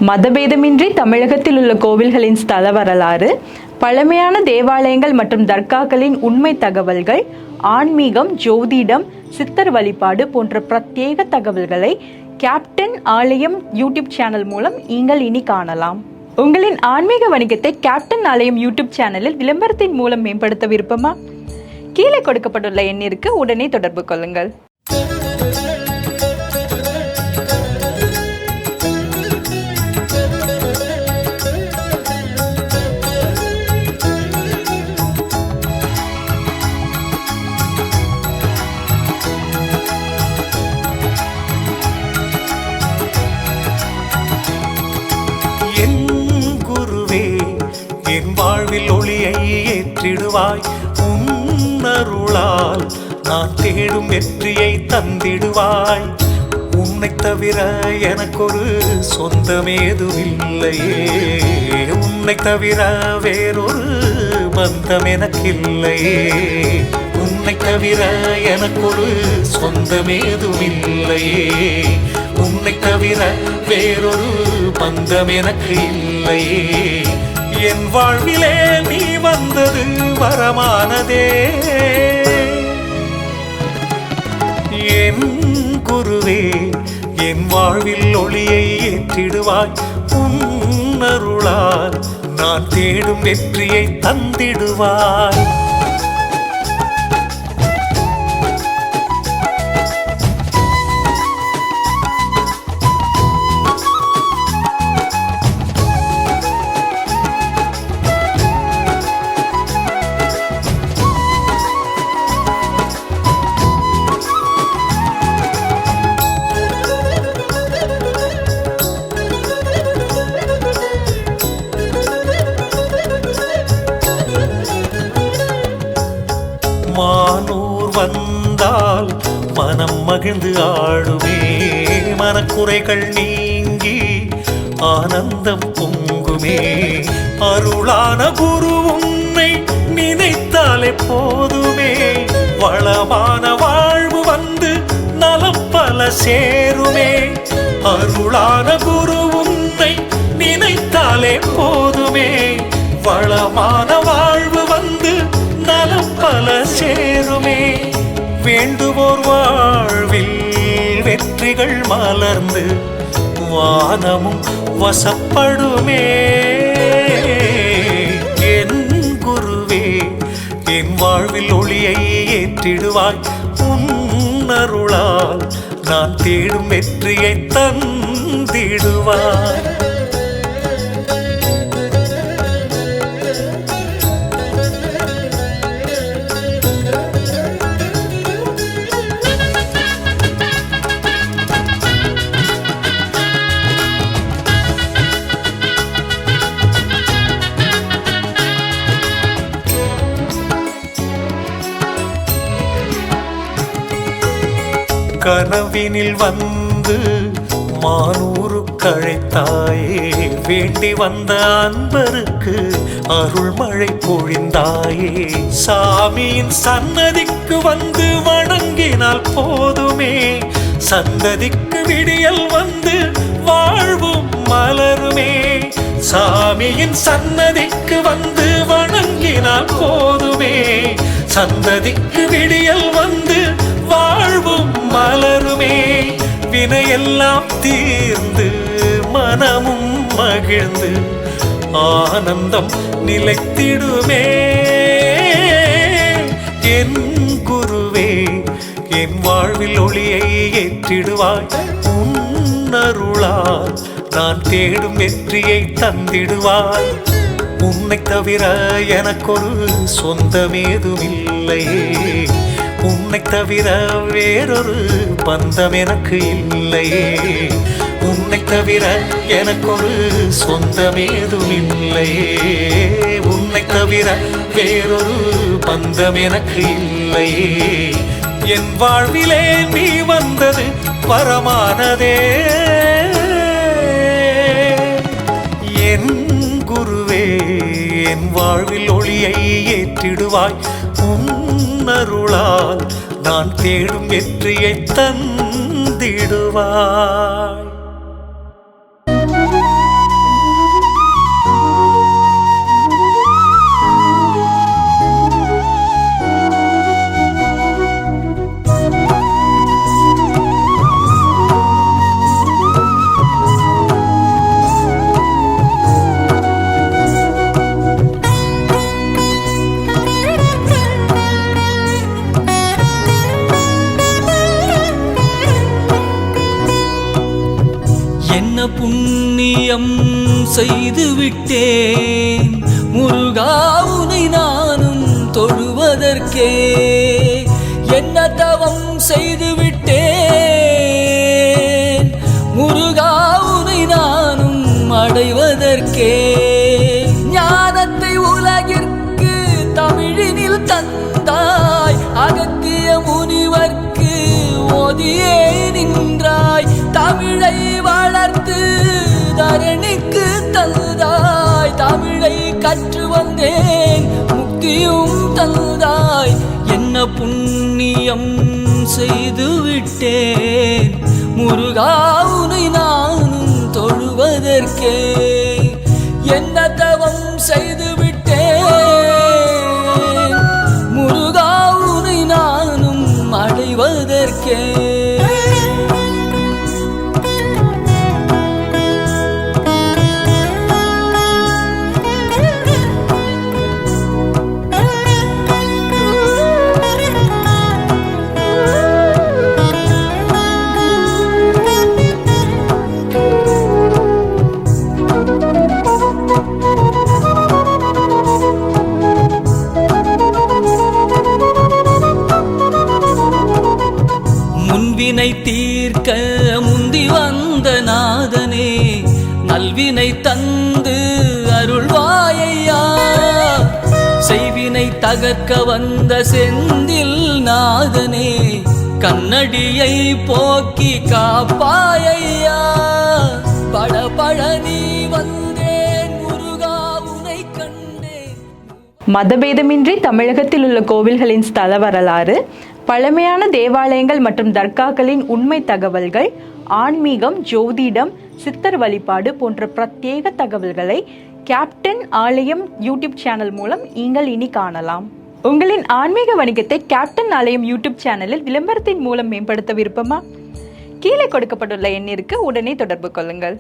மதபேதமின்றி தமிழகத்தில் உள்ள கோவில்களின் ஸ்தல வரலாறு, பழமையான தேவாலயங்கள் மற்றும் தர்காக்களின் உண்மை தகவல்கள், ஆன்மீகம், ஜோதிடம், சித்தர் வழிபாடு போன்ற பிரத்யேக தகவல்களை கேப்டன் ஆலயம் யூடியூப் சேனல் மூலம் நீங்கள் இனி காணலாம். உங்களின் ஆன்மீக வணிகத்தை கேப்டன் ஆலயம் யூடியூப் சேனலில் விளம்பரத்தின் மூலம் மேம்படுத்த விருப்பமா? கீழே கொடுக்கப்பட்டுள்ள எண்ணிற்கு உடனே தொடர்பு கொள்ளுங்கள். என் வாழ்வில் ஒளியை ஏற்றிடுவாய், உன்னருளால் நான் தேடும் வெற்றியை தந்திடுவாய். உன்னை தவிர எனக்கொரு சொந்தமேதுமில்லையே, உன்னை தவிர வேறொரு பந்தம் எனக்கில்லையே. உன்னை தவிர எனக்கொரு சொந்தமேதுமில்லையே, உன்னை தவிர வேறொரு பந்தம் எனக்கு இல்லையே. என் வாழ்விலே நீ வந்தது வரமானதே. என் குருவே, என் வாழ்வில் ஒளியை ஏற்றிடுவாய், உன்னருளால் நான் தேடும் வெற்றியை தந்திடுவாய். மானூர் வந்தால் மனம் மகிழ்ந்து ஆடுமே, மனக்குறைகள் நீங்கி ஆனந்தம் பொங்குமே. அருளான குரு உன்னை நினைத்தாலே போதுமே, வளமான வாழ்வு வந்து நலம் பல சேருமே. அருளான குரு உன்னை நினைத்தாலே போதுமே, வளமான வாழ்வு வந்து நலம் பல சேருமே. வேண்டுவோர் வாழ்வில் வெற்றிகள் மலர்ந்து வானமும் வசப்படுமே. என் குருவே, என் வாழ்வில் ஒளியை ஏற்றிடுவாய், உன்னருளால் நான் தேடும் வெற்றியை தந்திடுவாய். கனவினில் வந்து மானூரு கழைத்தாயே, வேண்டி வந்த அன்பருக்கு அருள் மழை பொழிந்தாயே. சாமியின் சன்னதிக்கு வந்து வணங்கினால் போதுமே, சந்ததிக்கு விடியல் வந்து வாழ்வும் மலருமே. சாமியின் சன்னதிக்கு வந்து வணங்கினால் போதுமே, சந்ததிக்கு விடியல் வந்து வாழ்வும் மலருமே. வினையெல்லாம் தீர்ந்து மனமும் மகிழ்ந்து ஆனந்தம் நிலைத்திடுமே. என் குருவே, என் வாழ்வில் ஒளியை ஏற்றிடுவாய், உன்னருளால் நான் தேடும் வெற்றியை தந்திடுவாய். உன்னை தவிர எனக்கொரு சொந்தமேதுமில்லையே, உன்னை தவிர வேறொரு பந்தம் எனக்கு இல்லையே. உன்னை தவிர எனக்கொரு சொந்தமேதுமில்லையே, உன்னை தவிர வேறொரு பந்தம் எனக்கு இல்லையே. என் வாழ்விலே நீ வந்தது வரமானதே. என் குருவே, என் வாழ்வில் ஒளியை ஏற்றிடுவாய், உன்னருளால் நான் தேடும் வெற்றியை தந்திடுவாய். புண்ணியம் செய்து விட்டேன் முருகா உனை நானும் தொழுவதற்கே என்ன தவம் செய்து விட்டேன் முருகா உனை நானும் அடைவதற்கே ஞானத்தை உலகிற்கு தமிழினில் தந்தாய் அகத்திய முனிவர்க்கு ஓதியே நின்றாய் தமிழை வளர்த்து தரணிக்கு தந்தாய் தமிழை கற்று வந்தேன் முக்தியும் தந்தாய் என்ன புண்ணியம் செய்து விட்டேன் முருகா உனை நானும் தொழுவதற்கே என்ன தவம் செய்து விட்டேன் முருகா உனை நானும் அடைவதற்கே முன்வினை தீர்க்க முந்தி வந்த நாதனே நல்வினை தந்து அருள்வாயையா செய்வினை தகர்க்க வந்த செந்தில் நாதனே கண்ணடியை போக்கி காப்பாயையா பழனி வந்தேன் முருகா உனை கண்டேன். மதபேதமின்றி தமிழகத்தில் உள்ள கோவில்களின் ஸ்தல வரலாறு, பழமையான தேவாலயங்கள் மற்றும் தர்காக்களின் உண்மை தகவல்கள், ஆன்மீகம், ஜோதிடம், சித்தர் வழிபாடு போன்ற பிரத்யேக தகவல்களை கேப்டன் ஆலயம் யூடியூப் சேனல் மூலம் நீங்கள் இனி காணலாம். உங்களின் ஆன்மீக வணிகத்தை கேப்டன் ஆலயம் யூடியூப் சேனலில் விளம்பரத்தின் மூலம் மேம்படுத்த விருப்பமா? கீழே கொடுக்கப்பட்டுள்ள எண்ணிற்கு உடனே தொடர்பு கொள்ளுங்கள்.